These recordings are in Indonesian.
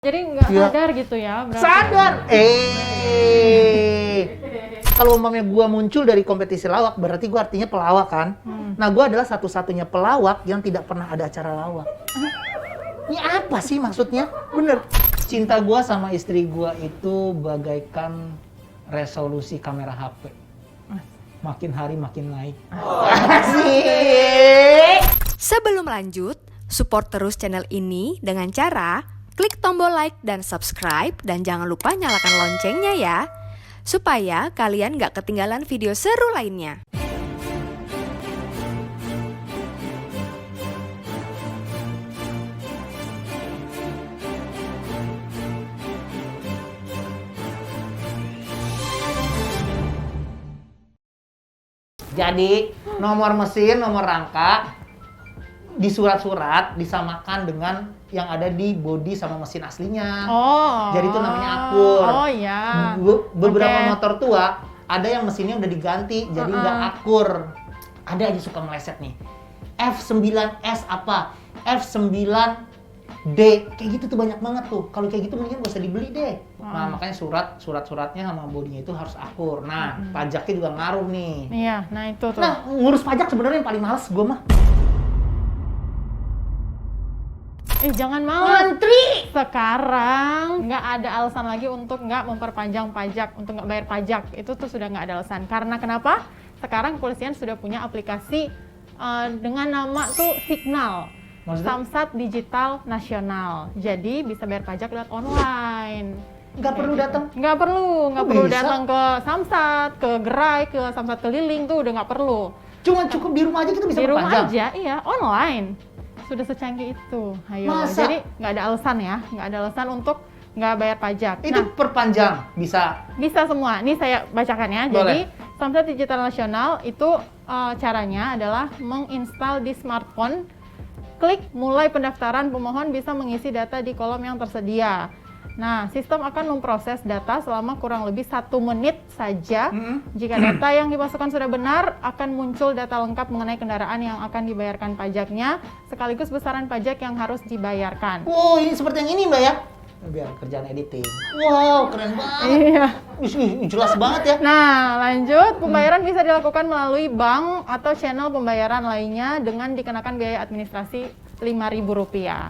Jadi nggak Iya. sadar gitu ya berarti. Sadar. Kalau umpamanya gua muncul dari kompetisi lawak, berarti gua artinya pelawak kan? Nah, gua adalah satu-satunya pelawak yang tidak pernah ada acara lawak. Ini apa sih maksudnya? Bener. Cinta gua sama istri gua itu bagaikan resolusi kamera HP. Makin hari makin naik. Asik. Sebelum lanjut, support terus channel ini dengan cara klik tombol like dan subscribe dan jangan lupa nyalakan loncengnya ya, supaya kalian gak ketinggalan video seru lainnya. Jadi, nomor mesin, nomor rangka di surat-surat disamakan dengan yang ada di bodi sama mesin aslinya. Oh. Jadi itu namanya akur. Oh iya. Beberapa Oke. motor tua ada yang mesinnya udah diganti, jadi nggak akur. Ada aja suka meleset nih. F9S apa? F9D kayak gitu tuh banyak banget tuh. Kalau kayak gitu mendingan gak usah dibeli deh. Nah, makanya surat-suratnya sama bodinya itu harus akur. Nah, pajaknya juga ngaruh nih. Iya, nah itu tuh. Nah, ngurus pajak sebenarnya yang paling males gue mah. Jangan mau. Ngantri! Sekarang nggak ada alasan lagi untuk nggak memperpanjang pajak, untuk nggak bayar pajak. Itu tuh sudah nggak ada alasan. Karena kenapa? Sekarang kepolisian sudah punya aplikasi dengan nama tuh Signal. Maksudnya? Samsat Digital Nasional. Jadi bisa bayar pajak lewat online. Nggak perlu datang? Nggak perlu Oh, bisa? datang ke Samsat, ke gerai, ke Samsat keliling tuh udah nggak perlu. Cuma cukup di rumah aja kita bisa Di rumah perpanjang. aja, iya, online. Sudah secanggih itu, ayo. Masa? Jadi nggak ada alasan ya, nggak ada alasan untuk nggak bayar pajak. Itu Nah, perpanjang bisa. bisa semua. Ini saya bacakan ya. Boleh. Jadi Samsat Digital Nasional itu caranya adalah menginstal di smartphone. Klik mulai pendaftaran, pemohon bisa mengisi data di kolom yang tersedia. Nah, sistem akan memproses data selama kurang lebih 1 menit saja. Jika data yang dimasukkan sudah benar, akan muncul data lengkap mengenai kendaraan yang akan dibayarkan pajaknya, sekaligus besaran pajak yang harus dibayarkan. Wow, ini seperti yang ini Mbak ya? Biar kerjaan editing. Wow, keren banget. Iya. Wih, jelas banget ya. Nah, lanjut, pembayaran bisa dilakukan melalui bank atau channel pembayaran lainnya dengan dikenakan biaya administrasi Rp5.000.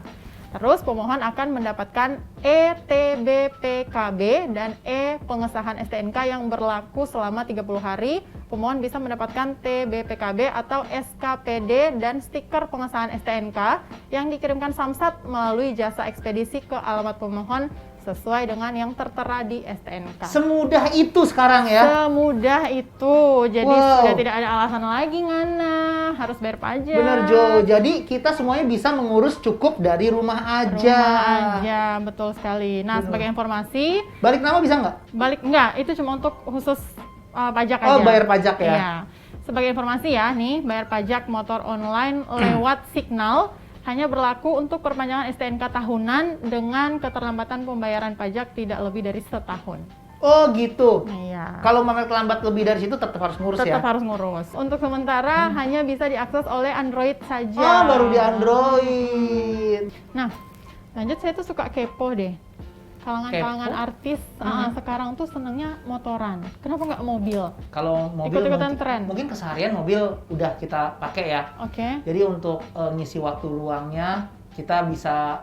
Terus pemohon akan mendapatkan ETBPKB dan pengesahan STNK yang berlaku selama 30 hari. Pemohon bisa mendapatkan TBPKB atau SKPD dan stiker pengesahan STNK yang dikirimkan Samsat melalui jasa ekspedisi ke alamat pemohon sesuai dengan yang tertera di STNK. Semudah itu sekarang ya. Semudah itu, jadi Wow. sudah tidak ada alasan lagi Ngana harus bayar pajak. Bener Jo, jadi kita semuanya bisa mengurus cukup dari rumah aja. Rumah aja, betul sekali. Nah, Bener. sebagai informasi, Balik nama bisa nggak? enggak, itu cuma untuk khusus pajak Oh, aja. bayar pajak ya? Iya. Sebagai informasi ya, nih bayar pajak motor online lewat Signal hanya berlaku untuk perpanjangan STNK tahunan dengan keterlambatan pembayaran pajak tidak lebih dari setahun. Oh gitu. Iya. Kalau mau terlambat lebih dari situ tetap harus ngurus Tetap ya? harus ngurus. Untuk sementara hanya bisa diakses oleh Android saja. Oh, baru di Android. Nah, lanjut saya tuh suka kepo deh. Kalangan-kalangan Kepo? artis sekarang tuh senangnya motoran. Kenapa nggak mobil? Kalau mobil Ikut-ikutan mungkin, tren. mungkin keseharian mobil udah kita pakai ya. Oke. Jadi untuk ngisi waktu luangnya kita bisa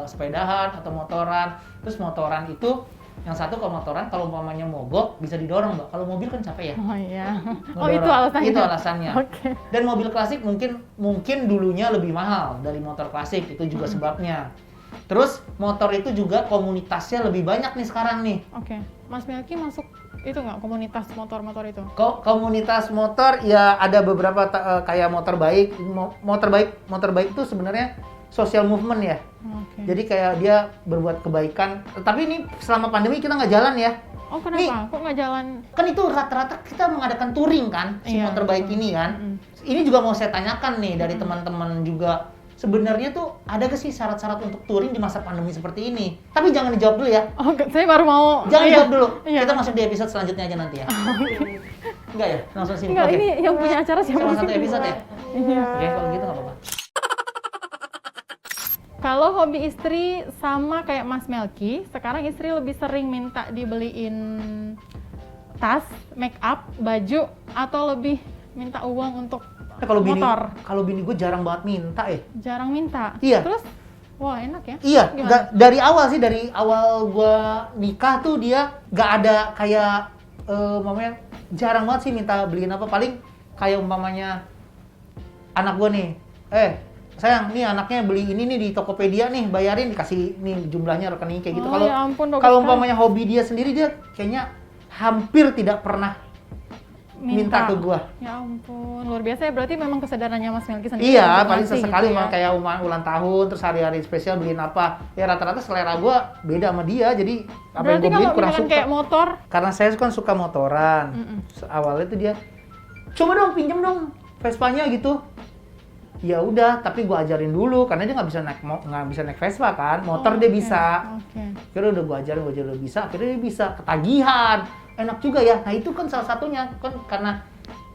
sepedahan atau motoran. Terus motoran itu yang satu kalau motoran kalau umpamanya mogok bisa didorong Mbak. Kalau mobil kan capek ya. Oh iya. Oh Ngedorong. itu alasannya. Itu alasannya. Oke. Dan mobil klasik mungkin dulunya lebih mahal dari motor klasik, itu juga sebabnya. Terus motor itu juga komunitasnya lebih banyak nih sekarang nih. Oke. Mas Melki masuk itu nggak komunitas motor-motor itu? Komunitas motor ya ada beberapa kayak motor baik. Motor baik itu sebenarnya social movement ya. Oke. Jadi kayak dia berbuat kebaikan. Tapi ini selama pandemi kita nggak jalan ya. Oh kenapa? Nih. Kok nggak jalan? Kan itu rata-rata kita mengadakan touring kan, si Iya, motor baik betul. ini kan. Ini juga mau saya tanyakan nih dari teman-teman juga. Sebenarnya tuh ada gak sih syarat-syarat untuk touring di masa pandemi seperti ini? Tapi jangan dijawab dulu ya. Oh, saya baru mau. Jangan iya. dijawab dulu. Iya. Kita masuk di episode selanjutnya aja nanti ya. Enggak ya? Langsung sini. Enggak, Oke. ini yang punya acara siapa? Cuma satu episode ya? Iya. Oke, kalau gitu nggak apa-apa. Kalau hobi istri sama kayak Mas Melki, sekarang istri lebih sering minta dibeliin tas, make up, baju, atau lebih minta uang untuk Kalau bini, motor? kalau bini gue jarang banget minta ya. Jarang minta. Iya. Terus, wah enak ya? Iya, Gimana? dari awal gue nikah tuh dia nggak ada kayak mamanya jarang banget sih minta beliin apa. Paling kayak umpamanya anak gue nih, sayang nih anaknya beli ini nih di Tokopedia nih, bayarin, dikasih nih jumlahnya rekening kayak gitu. Oh, Kalau ya ampun, bagus kalau sekali. umpamanya hobi dia sendiri, dia kayaknya hampir tidak pernah minta ke gua. Ya ampun, luar biasa ya. Berarti memang kesadarannya Mas Melki sendiri. Iya, untuk paling ngasih sesekali gitu ya. kayak ulang tahun, terus hari-hari spesial beliin apa. Ya rata-rata selera gua beda sama dia, jadi apa yang Berarti gua beliin kalau kurang misalkan suka. kayak motor, Karena saya kan suka motoran. Awalnya tuh dia, coba dong pinjem dong Vespanya gitu. Ya udah, tapi gua ajarin dulu karena dia nggak bisa naik Vespa kan, motor dia Oke, bisa. Oke. Akhirnya udah gua ajarin udah bisa, akhirnya dia bisa ketagihan. Enak juga ya. Nah itu kan salah satunya kan karena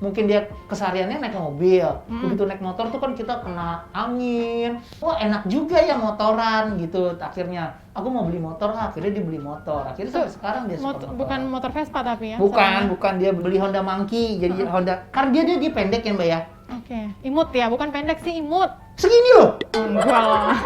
mungkin dia kesehariannya naik mobil. Begitu naik motor tuh kan kita kena angin. Wah enak juga ya motoran gitu. Akhirnya aku mau beli motor, akhirnya dia beli motor. Akhirnya sampai sekarang dia suka motor. Bukan motor Vespa tapi ya? Bukan dia beli Honda Monkey. Jadi Honda, karena dia pendek ya Mbak ya. Oke, imut ya, bukan pendek sih, imut. Segini loh. Enggak lah.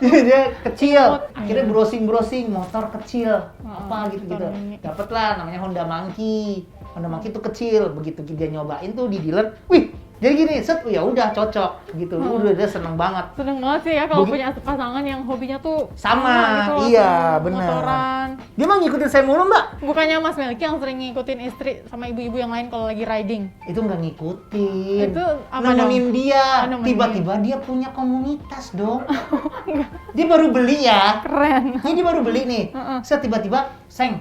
Dia kecil. Imut. Akhirnya browsing motor kecil. Apa gitu-gitu. motor mini. Dapatlah namanya Honda Monkey. Honda Monkey itu kecil. Begitu dia nyobain tuh di dealer, wih, jadi gini, set, ya udah cocok gitu. Udah dia seneng banget. Seneng banget sih ya kalau punya pasangan yang hobinya tuh Sama, gitu loh, iya, sama bener. motoran. Dia mah ngikutin saya mulu, Mbak. Bukannya Mas Melki yang sering ngikutin istri sama ibu-ibu yang lain kalau lagi riding? Itu nggak ngikutin. Itu apa nemenin dong? dia. Oh, nemenin. Tiba-tiba dia punya komunitas dong. Dia baru beli ya. Keren. Ini dia baru beli nih. Saya tiba-tiba, Seng,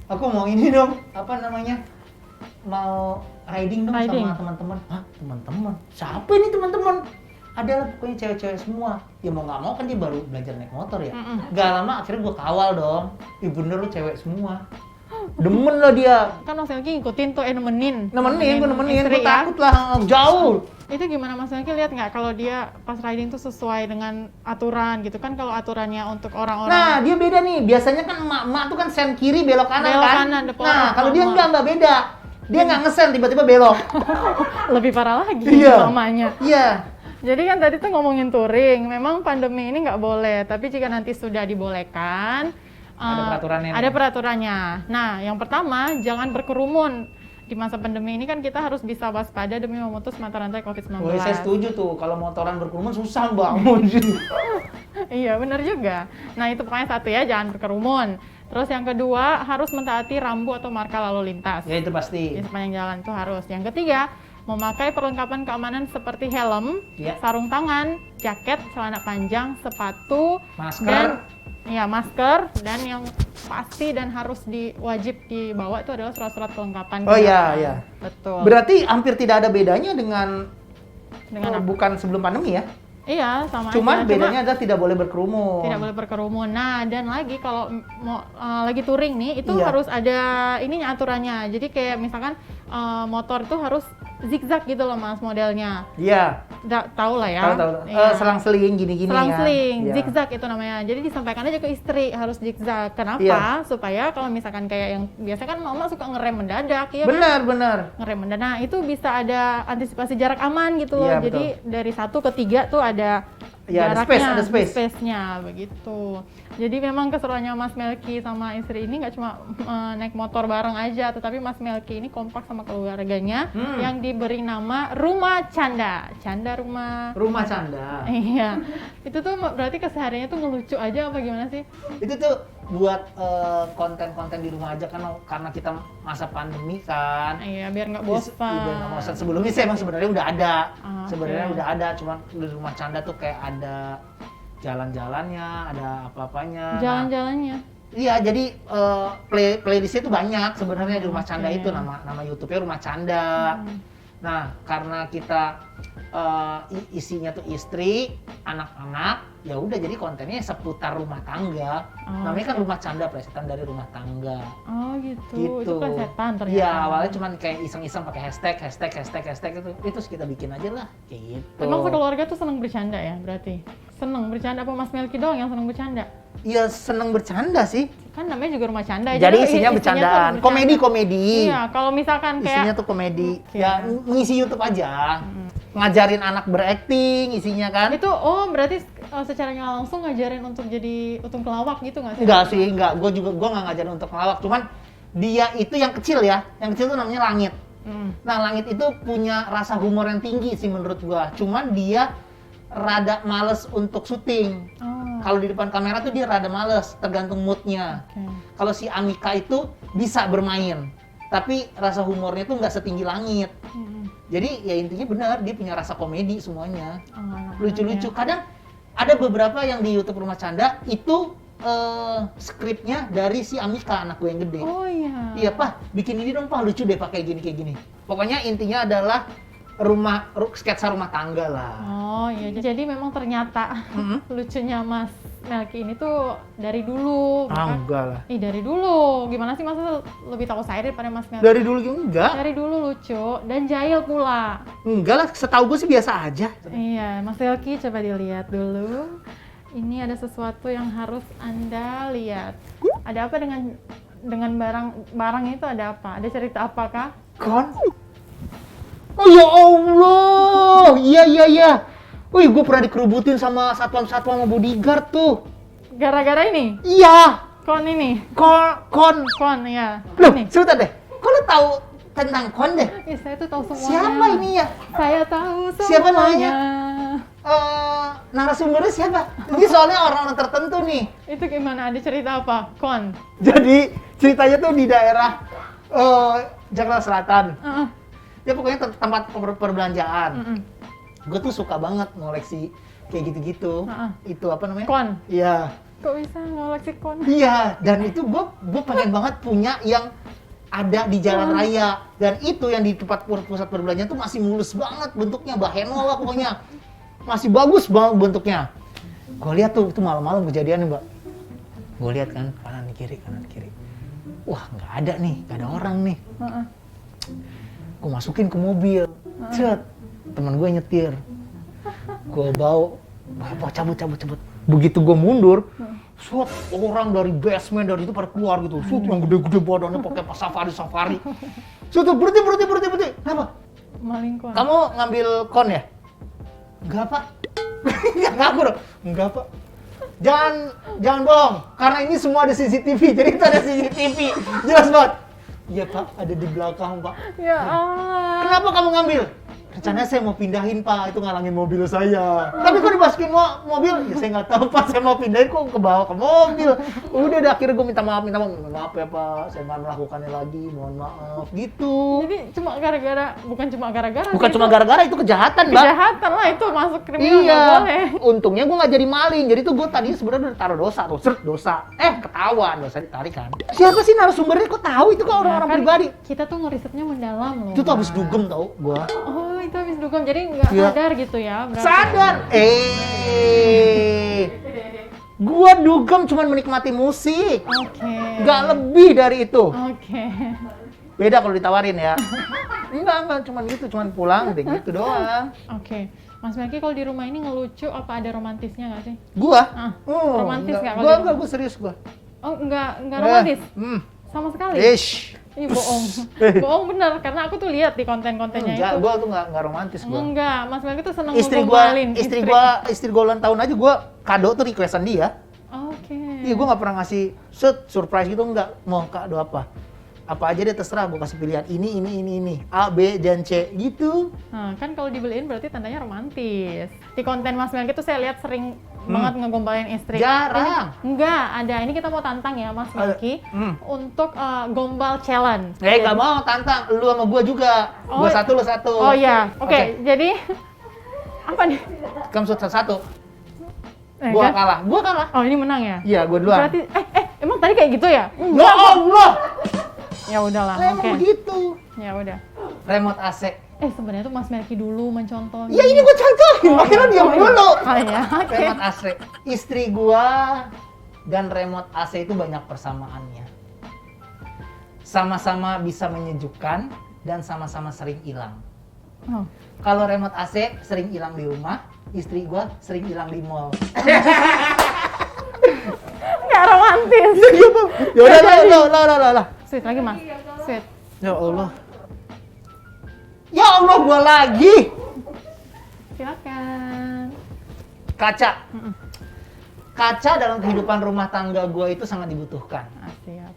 aku mau ini dong, apa namanya? Mau riding dong Riding. sama teman-teman. Hah, teman-teman? Siapa ini teman-teman? Adalah pokoknya cewek-cewek semua. Ya mau nggak mau kan dia baru belajar naik motor ya. Gak lama akhirnya gua kawal dong. Ih bener lu cewek semua. Demen lah dia. Kan Mas Melki ngikutin tuh, nemenin. Nemenin, gua istri ya. takut lah jauh. Itu gimana Mas Melki, lihat nggak kalau dia pas riding tuh sesuai dengan aturan gitu kan? Kalau aturannya untuk orang-orang. Nah, dia beda nih. Biasanya kan emak-emak tuh kan sen kiri belok kanan Belok kan. kanan, depan Nah, kalau dia emak. enggak beda. Dia nggak ngesen tiba-tiba belok. Lebih parah lagi Iya. mamanya. Iya. Jadi kan tadi tuh ngomongin touring, memang pandemi ini nggak boleh, tapi jika nanti sudah dibolehkan, Ada peraturannya nih. Ada peraturannya. Nah, yang pertama, jangan berkerumun. Di masa pandemi ini kan kita harus bisa waspada demi memutus mata rantai COVID-19. Woi, saya setuju tuh. Kalau motoran berkerumun susah Mbak. Iya, benar juga. Nah, itu pokoknya satu ya, jangan berkerumun. Terus yang kedua, harus mentaati rambu atau marka lalu lintas. Ya itu pasti. Di sepanjang jalan itu harus. Yang ketiga, memakai perlengkapan keamanan seperti helm, Ya. sarung tangan, jaket, celana panjang, sepatu, Masker. dan masker, dan yang pasti dan harus wajib dibawa itu adalah surat-surat kelengkapan. Oh iya, kendaraan. iya. Betul. Berarti hampir tidak ada bedanya dengan Dengan apa? bukan sebelum pandemi ya. Iya, sama Cuman aja. bedanya adalah tidak boleh berkerumun. Tidak boleh berkerumun. Nah, dan lagi kalau mau lagi touring nih, itu Iya. harus ada ininya aturannya. Jadi kayak misalkan motor itu harus zigzag gitu loh Mas modelnya. Iya. Tahu lah ya. Tahu. Iya. Selang-seling gini-gini ya. Selang-seling, Iya. zigzag itu namanya. Jadi disampaikan aja ke istri harus zigzag. Kenapa? Iya. Supaya kalau misalkan kayak yang biasa kan mama suka ngerem mendadak, ya kan? Benar. Ngerem mendadak. Nah, itu bisa ada antisipasi jarak aman gitu loh. Iya, Jadi dari 1 ke 3 tuh ada Iya, ada jaraknya, ada space. space-nya begitu. Jadi memang keseruannya Mas Melki sama istri ini nggak cuma naik motor bareng aja, tetapi Mas Melki ini kompak sama keluarganya yang diberi nama Rumah Canda. Canda rumah. Rumah canda. Iya. Itu tuh berarti kesehariannya tuh ngelucu aja apa gimana sih? Itu tuh buat konten-konten di rumah aja kan karena kita masa pandemi kan. Iya, biar nggak Biar nggak bosan. Sebelumnya saya emang sebenarnya udah ada. Sebenarnya oke. udah ada, cuma di rumah canda tuh kayak ada jalan-jalannya, ada apa-apanya. Nah, Jalan-jalannya. iya, jadi playlistnya tuh banyak sebenarnya di rumah canda itu, nama YouTube-nya Rumah Canda. Nah, karena kita isinya tuh istri, anak-anak, ya udah jadi kontennya seputar rumah tangga. Namanya kan rumah canda plesetan dari rumah tangga. Oh gitu. Itu plesetan ternyata. Iya, awalnya cuman kayak iseng-iseng pakai hashtag itu kita bikin aja lah kayak gitu. Emang sekeluarga tuh seneng bercanda ya berarti? Seneng bercanda apa Mas Melki doang yang seneng bercanda? Iya, seneng bercanda sih. Kan namanya juga rumah canda. Jadi isinya bercandaan, komedi-komedi. Iya, kalau misalkan kayak Isinya tuh komedi. Oke. Ya mengisi YouTube aja. Ngajarin anak berakting isinya kan. itu berarti secara nggak langsung ngajarin untuk jadi utung kelawak gitu nggak sih? Enggak. Gua nggak ngajarin untuk ngelawak. Cuman dia itu yang kecil ya. Yang kecil tuh namanya Langit. Nah, Langit itu punya rasa humor yang tinggi sih menurut gua. Cuman dia rada males untuk syuting. Kalau di depan kamera tuh dia rada males, tergantung moodnya. Kalau si Amika itu bisa bermain, tapi rasa humornya tuh nggak setinggi Langit. Jadi ya intinya benar, dia punya rasa komedi semuanya. Lucu-lucu. Kadang ada beberapa yang di YouTube Rumah Canda itu skripnya dari si Amika, anak gue yang gede. Oh iya. Iya, Pak, bikin ini dong, Pak, lucu deh pakai gini kayak gini. Pokoknya intinya adalah sketsa rumah tangga lah. Oh iya, jadi memang ternyata lucunya Mas Melki ini tuh dari dulu. Enggak lah. Dari dulu. Gimana sih Mas lebih tahu saya daripada Mas Melki? Dari dulu enggak. Dari dulu lucu dan jahil pula. Enggak lah, setahu gue sih biasa aja. Iya, Mas Melki coba dilihat dulu. Ini ada sesuatu yang harus Anda lihat. Ada apa dengan barang itu ada apa? Ada cerita apakah? Kon? Oh ya Allah, iya. Wih, gue pernah dikerubutin sama satpam bodyguard tuh. Gara-gara ini? Iya. Kon ini? Kon. Kon, ya. Loh, Ini. sebentar deh. Kok lo tahu tentang kon deh? Saya tuh tahu semuanya. Siapa ini ya? Saya tahu semuanya. Siapa namanya? Narasumbernya siapa? Ini soalnya orang-orang tertentu nih. Itu gimana? Ada cerita apa? Kon? Jadi ceritanya tuh di daerah Jakarta Selatan. Ya pokoknya tempat perbelanjaan. Gue tuh suka banget ngoleksi kayak gitu-gitu. Itu apa namanya? Kon? Iya. Kok bisa ngoleksi kon? Iya, dan itu gue pengen banget punya yang ada di jalan raya. Dan itu yang di tempat pusat perbelanjaan tuh masih mulus banget bentuknya, baheno lah pokoknya. Masih bagus banget bentuknya. Gue lihat tuh, itu malam-malam kejadiannya, Mbak. Gue lihat kan, kanan kiri. Wah, nggak ada nih, nggak ada orang nih. Gue masukin ke mobil, cet, teman gue nyetir, gue bawa, cabut. Begitu gue mundur, orang dari basement dari itu pada keluar gitu, yang gede-gede badannya pakai safari. Berhenti. Kenapa? Maling kon. Kamu ngambil kon ya? Enggak, Pak. Nggak ngaku dong. Enggak, Pak. Jangan bohong, karena ini semua ada CCTV, jadi itu ada CCTV, jelas banget. Iya, Pak, ada di belakang, Pak. Ya Allah. Kenapa kamu ngambil? Rencananya saya mau pindahin, Pak, itu ngalangin mobil saya. Tapi kok dimasukin mobil? Ya saya nggak tahu, Pak, saya mau pindahin kok ke bawah ke mobil. Udah deh, akhirnya gue minta maaf ya, Pak, saya nggak melakukannya lagi, mohon maaf, gitu. Jadi bukan cuma gara-gara. Bukan cuma gara-gara, itu kejahatan, Mbak. Kejahatan lah, itu masuk kriminal, Iya, nggak boleh. untungnya gue nggak jadi maling, jadi tuh gue tadinya sebenarnya udah taruh dosa, ketahuan, dosa ditarik kan. Siapa sih narasumbernya, kok tahu itu kan orang-orang Kan pribadi. Kita tuh ngerisetnya mendalam loh. Itu tuh habis Mas. dugem tau, gue. Oh, itu habis dugem, jadi nggak Iya. sadar gitu ya? Berarti. Sadar. Gua dugem cuman menikmati musik. Oke. Nggak lebih dari itu. Oke. Beda kalau ditawarin ya. Enggak, cuman pulang deh gitu doang. Oke. Mas Melki kalau di rumah ini ngelucu apa ada romantisnya nggak sih? Gua? Romantis nggak kalau di rumah? Gua serius gua. Oh, nggak romantis? Sama sekali? Ish. Ih, bohong. Bohong bener, karena aku tuh lihat di konten-kontennya Enggak, itu. gua tuh nggak romantis gua. Enggak, Mas Melki tuh seneng Istri gua ulang tahun aja gua kado tuh requestan dia. Oke. Iya, gua nggak pernah ngasih surprise gitu, enggak. Mau kado apa? Apa aja deh terserah, gua kasih pilihan ini, A, B, dan C gitu. Nah, kan kalau dibeliin berarti tandanya romantis. Di konten Mas Melki tuh saya lihat sering banget ngegombalin istri. Jarang. Enggak, ada. Ini kita mau tantang ya Mas Melki untuk gombal challenge. Nggak mau tantang, lu sama gua juga. Gua satu, lu satu. Oh iya, oke. Jadi apa nih? Kamu satu. Gua kalah. Oh, ini menang ya? Iya, gua duluan. Berarti emang tadi kayak gitu ya? Ya Allah. Ya udahlah, Emang oke. begitu. Ya udah. Remote AC. Sebenarnya tuh Mas Melki dulu mencontoh. Ya ini gue contohin, makanya lo diam dulu. Oh iya, oke. Remote AC. Istri gua dan remote AC itu banyak persamaannya. Sama-sama bisa menyejukkan dan sama-sama sering hilang. Oh. Kalau remote AC sering hilang di rumah, istri gua sering hilang di mall. Nggak romantis. Ya udah lah. Sweet lagi Mas. Sweet. Ya Allah. Ya Allah, gua lagi. Silakan. Kaca. Kaca dalam kehidupan rumah tangga gua itu sangat dibutuhkan. Siap.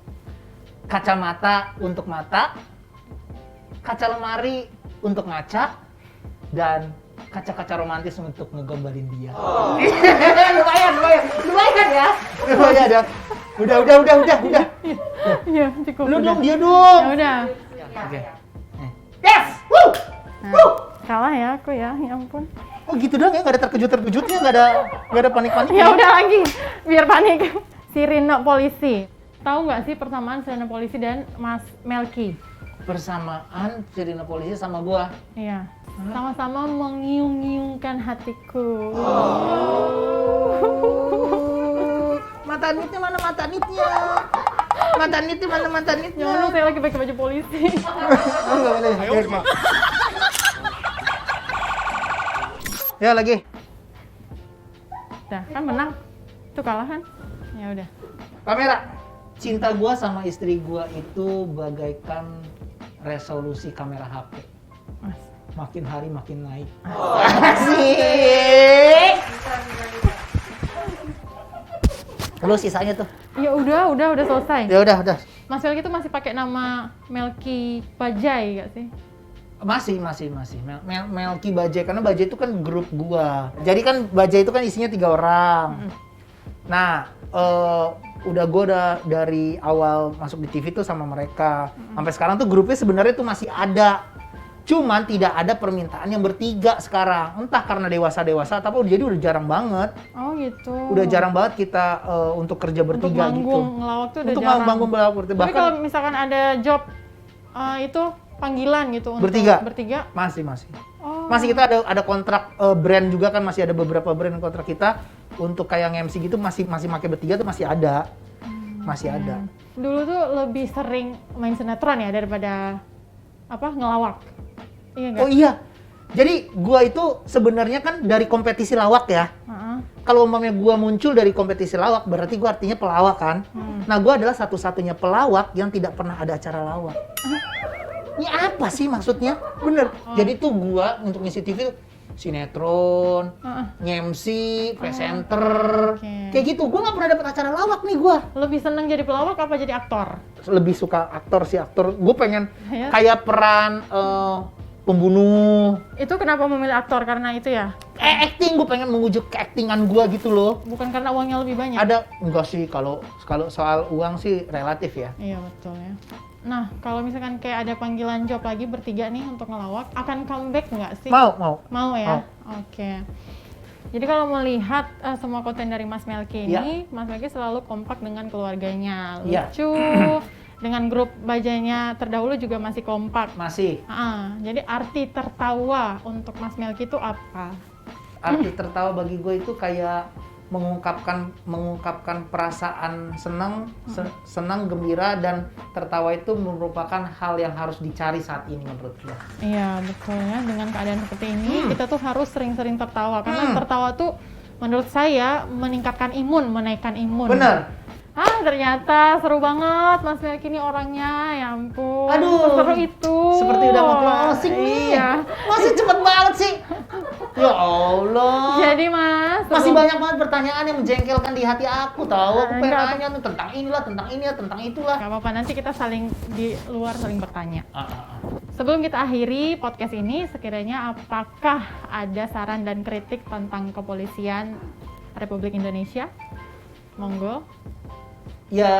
Kacamata untuk mata, kaca lemari untuk ngaca, dan kaca-kaca romantis untuk ngegombalin dia. Lumayan ya. Lumayan ya. Udah. Iya, cukup. Lu udah. dong, dia dong. Ya udah. Oke. Yes! Woo! Nah, kalah ya aku ya ampun. Oh gitu dong ya, nggak ada terkejut-terkejutnya, nggak ada panik-panik. Ya udah lagi, biar panik. Sirine polisi. Tahu nggak sih persamaan sirine polisi dan Mas Melki? Persamaan sirine polisi sama gua. Iya. Sama-sama mengiung-ngiungkan hatiku. Mata nitnya mana mata nitnya? Mata nitnya mana mata nitnya? Jangan dong, saya lagi pakai baju polisi. Oh, nggak boleh. Ya lagi. Dah, kan menang. Itu kalah kan? Ya udah. Kamera. Cinta gua sama istri gua itu bagaikan resolusi kamera HP. Mas. Makin hari makin naik. Asik. Lu sisanya tuh. Ya udah selesai. Ya udah. Mas Melki itu masih pakai nama Melki Bajai gak sih? Masih. Melki Bajai, karena Bajai itu kan grup gua. Jadi kan Bajai itu kan isinya 3 orang. Nah, gua udah dari awal masuk di TV tuh sama mereka. Sampai sekarang tuh grupnya sebenarnya tuh masih ada. Cuman tidak ada permintaan yang bertiga sekarang. Entah karena dewasa, tapi jadi udah jarang banget. Oh gitu. Udah jarang banget kita untuk kerja bertiga untuk gitu. manggung, ngelawak tuh udah Untuk jarang. manggung ngelawak bertiga. Tapi Bahkan kalau misalkan ada job itu panggilan gitu untuk bertiga. masih. Oh. Masih kita ada kontrak brand juga kan, masih ada beberapa brand kontrak kita untuk kayak MC gitu masih pakai bertiga tuh masih ada. Masih ada. Dulu tuh lebih sering main sinetron ya daripada ngelawak. Iya nggak? Oh iya. Jadi gua itu sebenarnya kan dari kompetisi lawak ya. Kalau umpamanya gua muncul dari kompetisi lawak, berarti gua artinya pelawak kan. Nah, gua adalah satu-satunya pelawak yang tidak pernah ada acara lawak. Ini apa sih maksudnya? Bener. Jadi tuh gua untuk ngisi TV tuh sinetron, nge-MC, presenter, kayak gitu. Gua nggak pernah dapet acara lawak nih gua. Lebih seneng jadi pelawak apa jadi aktor? Lebih suka aktor sih, aktor. Gue pengen kayak peran pembunuh. Itu kenapa memilih aktor? Karena itu ya? Acting, gue pengen mengujuk keaktingan gue gitu loh. Bukan karena uangnya lebih banyak? Enggak sih, kalau soal uang sih relatif ya. Iya betul ya. Nah, kalau misalkan kayak ada panggilan job lagi bertiga nih untuk ngelawak, akan comeback nggak sih? Mau. Mau ya? Oke. Jadi kalau melihat semua konten dari Mas Melki ini, Mas Melki selalu kompak dengan keluarganya, lucu. Dengan grup Bajainya terdahulu juga masih kompak. Masih. Jadi arti tertawa untuk Mas Melki itu apa? Arti tertawa bagi gue itu kayak mengungkapkan perasaan senang, gembira, dan tertawa itu merupakan hal yang harus dicari saat ini menurut gue. Iya betul ya, dengan keadaan seperti ini kita tuh harus sering-sering tertawa karena tertawa tuh menurut saya meningkatkan imun, menaikkan imun. Bener. Ternyata seru banget Mas Melki ini orangnya, ya ampun. Aduh, seru itu. Seperti udah mau closing nih. Iya. Masih cepet banget sih. Ya Allah. Jadi Mas, masih banyak banget pertanyaan yang menjengkelkan di hati aku tahu. Aku pengen Enggak. nanya tuh tentang inilah, tentang ini, tentang itulah. Gak apa-apa, nanti kita saling di luar saling bertanya. Sebelum kita akhiri podcast ini, sekiranya apakah ada saran dan kritik tentang kepolisian Republik Indonesia? Monggo. Ya,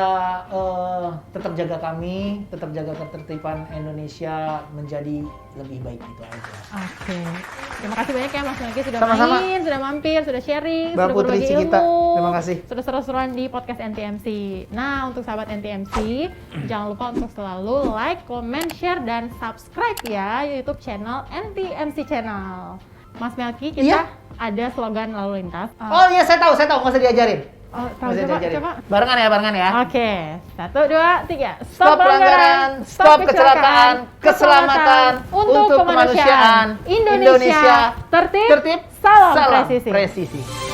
tetap jaga kami, tetap jaga ketertiban Indonesia menjadi lebih baik itu aja. Oke. Terima kasih banyak ya Mas Melki sudah Sama-sama. main, sudah mampir, sudah sharing, Mbak sudah Putri berbagi Cikita, ilmu. terima kasih. Sudah seru-seruan di podcast NTMC. Nah, untuk sahabat NTMC, jangan lupa untuk selalu like, comment, share, dan subscribe ya YouTube channel NTMC Channel. Mas Melki, kita Iya. ada slogan lalu lintas. Oh iya, saya tahu, nggak usah diajarin. Oh, Nggak tahu, usah coba, diajarin. coba. Barengan ya. Oke, 1, 2, 3. Stop pelanggaran, stop kecelakaan, keselamatan untuk kemanusiaan. Indonesia tertib, tertib, salam presisi. presisi.